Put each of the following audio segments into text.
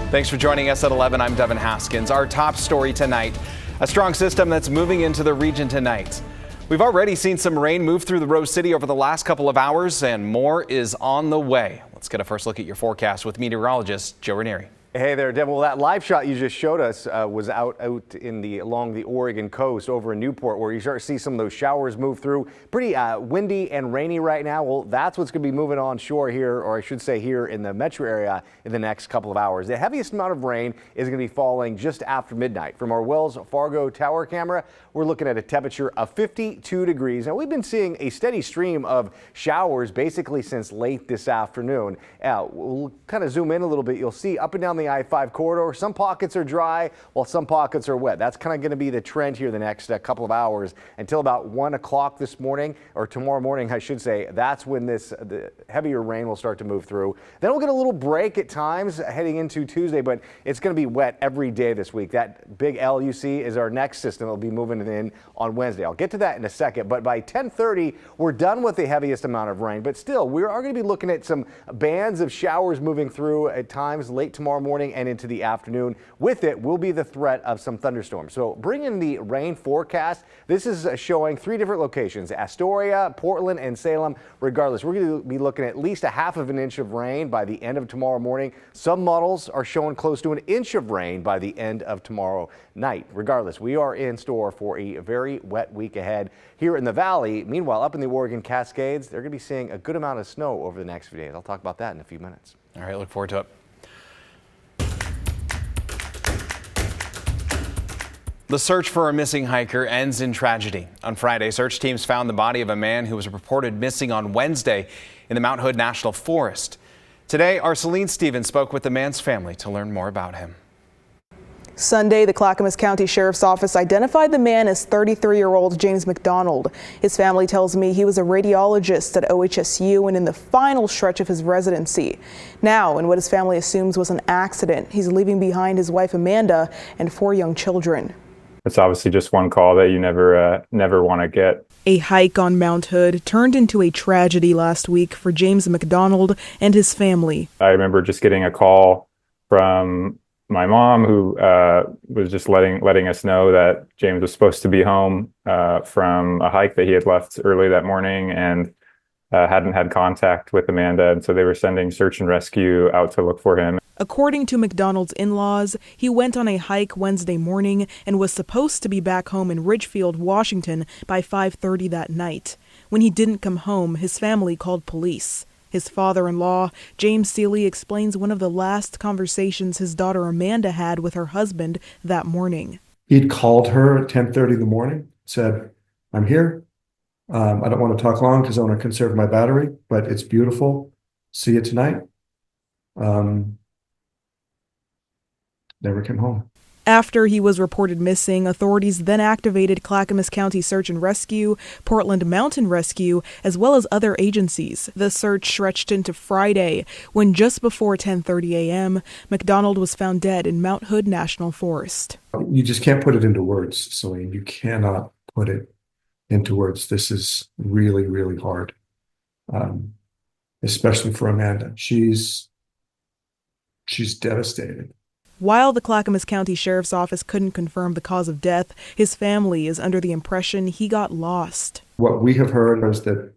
Thanks for joining us at 11. I'm Devin Haskins. Our top story tonight, a strong system that's moving into the region tonight. We've already seen some rain move through the Rose City over the last couple of hours, and more is on the way. Let's get a first look at your forecast with meteorologist Joe Ranieri. Hey there, Devin. Well, that live shot you just showed us was out in along the Oregon coast over in Newport, where you start to see some of those showers move through. Pretty windy and rainy right now. Well, that's what's going to be moving on shore here, or I should say here in the metro area in the next couple of hours. The heaviest amount of rain is going to be falling just after midnight. From our Wells Fargo tower camera, we're looking at a temperature of 52 degrees. Now, we've been seeing a steady stream of showers basically since late this afternoon. We'll kind of zoom in a little bit. You'll see up and down the I-5 corridor, some pockets are dry while some pockets are wet. That's kind of going to be the trend here the next couple of hours until about 1 o'clock this morning, or tomorrow morning, I should say. That's when the heavier rain will start to move through. Then we'll get a little break at times heading into Tuesday, but it's going to be wet every day this week. That big L you see is our next system. It'll be moving in on Wednesday. I'll get to that in a second, but by 10:30, we're done with the heaviest amount of rain, but still, we are going to be looking at some bands of showers moving through at times late tomorrow morning and into the afternoon. With it will be the threat of some thunderstorms. So bring in the rain forecast. This is showing 3 different locations: Astoria, Portland, and Salem. Regardless, we're going to be looking at least a half of an inch of rain by the end of tomorrow morning. Some models are showing close to an inch of rain by the end of tomorrow night. Regardless, we are in store for a very wet week ahead here in the valley. Meanwhile, up in the Oregon Cascades, they're going to be seeing a good amount of snow over the next few days. I'll talk about that in a few minutes. All right, look forward to it. The search for a missing hiker ends in tragedy. On Friday, search teams found the body of a man who was reported missing on Wednesday in the Mount Hood National Forest. Today, our Celine Stevens spoke with the man's family to learn more about him. Sunday, the Clackamas County Sheriff's Office identified the man as 33-year-old James McDonald. His family tells me he was a radiologist at OHSU and in the final stretch of his residency. Now, in what his family assumes was an accident, he's leaving behind his wife Amanda and 4 young children. It's obviously just one call that you never want to get. A hike on Mount Hood turned into a tragedy last week for James McDonald and his family. I remember just getting a call from my mom, who was just letting us know that James was supposed to be home from a hike that he had left early that morning and hadn't had contact with Amanda, and so they were sending search and rescue out to look for him. According to McDonald's in-laws, he went on a hike Wednesday morning and was supposed to be back home in Ridgefield, Washington by 5:30 that night. When he didn't come home, his family called police. His father-in-law, James Seeley, explains one of the last conversations his daughter Amanda had with her husband that morning. He'd called her at 10:30 in the morning, said, "I'm here. I don't want to talk long because I want to conserve my battery, but it's beautiful. See you tonight." Never came home. After he was reported missing, authorities then activated Clackamas County Search and Rescue, Portland Mountain Rescue, as well as other agencies. The search stretched into Friday, when just before 10:30 a.m., McDonald was found dead in Mount Hood National Forest. You just can't put it into words, Celine. You cannot put it into words. This is really, really hard, especially for Amanda. She's devastated. While the Clackamas County Sheriff's Office couldn't confirm the cause of death, his family is under the impression he got lost. What we have heard is that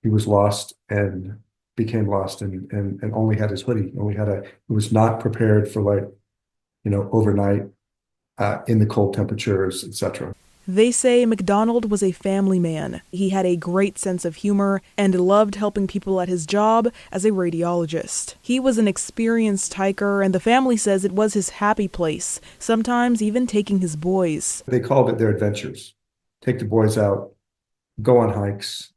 he was lost and became lost and only had his hoodie. He was not prepared for overnight in the cold temperatures, etc. They say McDonald was a family man. He had a great sense of humor and loved helping people at his job as a radiologist. He was an experienced hiker, and the family says it was his happy place, sometimes even taking his boys. They called it their adventures. Take the boys out, go on hikes,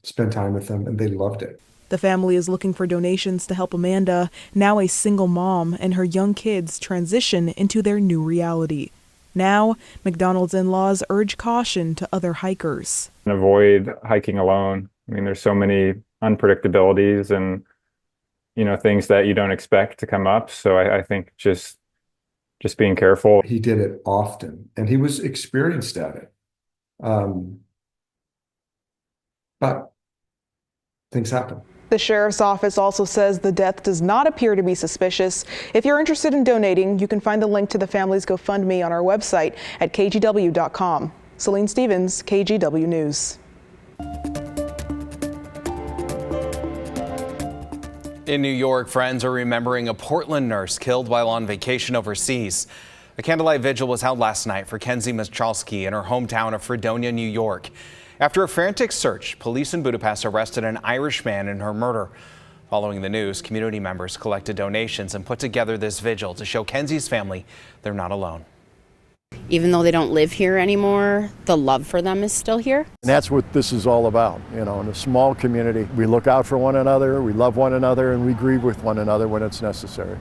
spend time with them, and they loved it. The family is looking for donations to help Amanda, now a single mom, and her young kids transition into their new reality. Now, McDonald's in-laws urge caution to other hikers. Avoid hiking alone. I mean, there's so many unpredictabilities and, things that you don't expect to come up. So I think just being careful. He did it often, and he was experienced at it. But things happen. The sheriff's office also says the death does not appear to be suspicious. If you're interested in donating, you can find the link to the family's GoFundMe on our website at kgw.com. Celine Stevens, KGW News. In New York, friends are remembering a Portland nurse killed while on vacation overseas. A candlelight vigil was held last night for Kenzie Machalski in her hometown of Fredonia, New York. After a frantic search, police in Budapest arrested an Irish man in her murder. Following the news, community members collected donations and put together this vigil to show Kenzie's family they're not alone. Even though they don't live here anymore, the love for them is still here. And that's what this is all about. You know, in a small community, we look out for one another, we love one another, and we grieve with one another when it's necessary.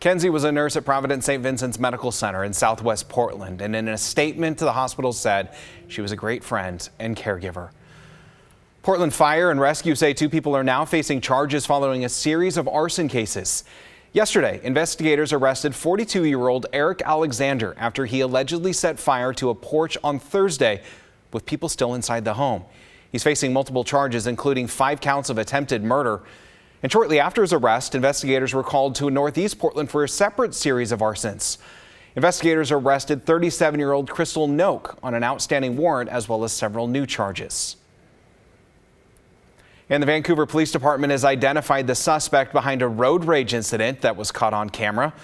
Kenzie was a nurse at Providence St. Vincent's Medical Center in Southwest Portland, and in a statement, the hospital said she was a great friend and caregiver. Portland Fire and Rescue say 2 people are now facing charges following a series of arson cases. Yesterday, investigators arrested 42-year-old Eric Alexander after he allegedly set fire to a porch on Thursday with people still inside the home. He's facing multiple charges, including 5 counts of attempted murder. And shortly after his arrest, investigators were called to Northeast Portland for a separate series of arsons. Investigators arrested 37-year-old Crystal Noak on an outstanding warrant, as well as several new charges. And the Vancouver Police Department has identified the suspect behind a road rage incident that was caught on camera.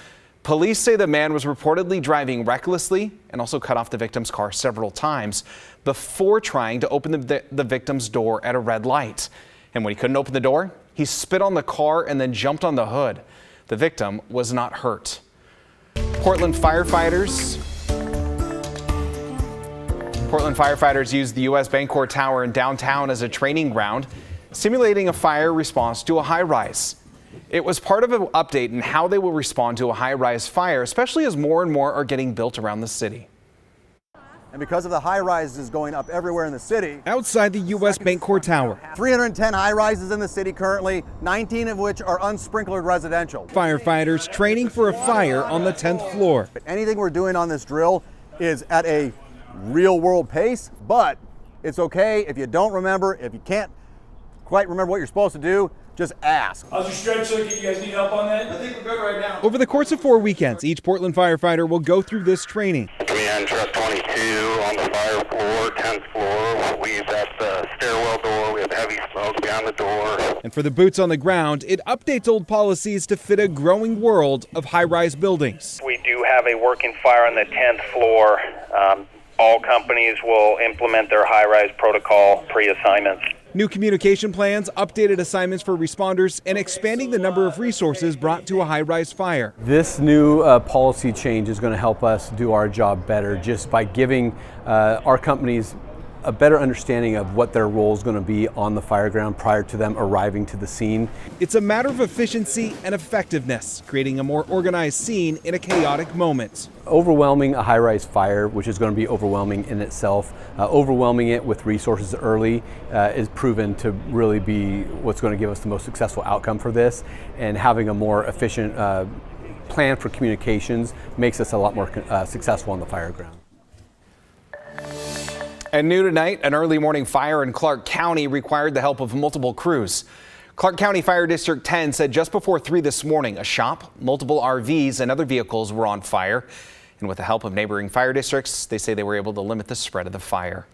Police say the man was reportedly driving recklessly and also cut off the victim's car several times before trying to open the victim's door at a red light. And when he couldn't open the door, he spit on the car and then jumped on the hood. The victim was not hurt. Portland firefighters used the U.S. Bancorp Tower in downtown as a training ground, simulating a fire response to a high-rise. It was part of an update in how they will respond to a high-rise fire, especially as more and more are getting built around the city. And because of the high-rises going up everywhere in the city. Outside the U.S. Bancorp Tower. 310 high-rises in the city currently, 19 of which are unsprinklered residential. Firefighters training for a fire on the 10th floor. But anything we're doing on this drill is at a real-world pace, but it's okay if you don't remember, if you can't quite remember what you're supposed to do, just ask. How's your stretch circuit? You guys need help on that? I think we're good right now. Over the course of 4 weekends, each Portland firefighter will go through this training. Command truck 22 on the fire floor, 10th floor. We use that stairwell door. We have heavy smoke behind the door. And for the boots on the ground, it updates old policies to fit a growing world of high-rise buildings. We do have a working fire on the 10th floor. All companies will implement their high-rise protocol pre-assignments. New communication plans, updated assignments for responders, and expanding the number of resources brought to a high-rise fire. This new policy change is going to help us do our job better just by giving our companies a better understanding of what their role is going to be on the fire ground prior to them arriving to the scene. It's a matter of efficiency and effectiveness, creating a more organized scene in a chaotic moment. Overwhelming a high-rise fire, which is going to be overwhelming in itself, overwhelming it with resources early is proven to really be what's going to give us the most successful outcome for this, and having a more efficient plan for communications makes us a lot more successful on the fire ground. And new tonight, an early morning fire in Clark County required the help of multiple crews. Clark County Fire District 10 said just before 3 this morning, a shop, multiple RVs and other vehicles were on fire. And with the help of neighboring fire districts, they say they were able to limit the spread of the fire.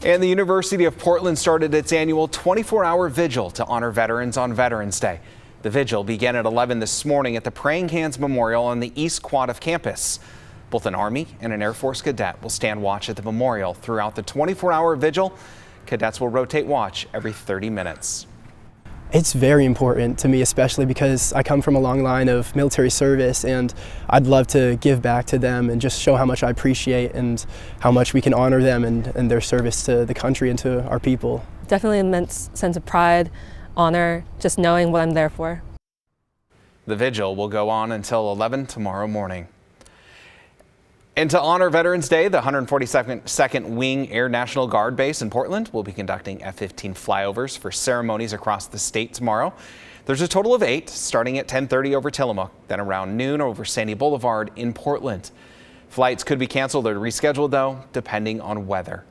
And the University of Portland started its annual 24-hour vigil to honor veterans on Veterans Day. The vigil began at 11 this morning at the Praying Hands Memorial on the East Quad of campus. Both an Army and an Air Force cadet will stand watch at the memorial throughout the 24-hour vigil. Cadets will rotate watch every 30 minutes. It's very important to me, especially because I come from a long line of military service, and I'd love to give back to them and just show how much I appreciate and how much we can honor them and their service to the country and to our people. Definitely an immense sense of pride, honor, just knowing what I'm there for. The vigil will go on until 11 tomorrow morning. And to honor Veterans Day, the 142nd Wing Air National Guard Base in Portland will be conducting F-15 flyovers for ceremonies across the state tomorrow. There's a total of 8, starting at 10:30 over Tillamook, then around noon over Sandy Boulevard in Portland. Flights could be canceled or rescheduled, though, depending on weather.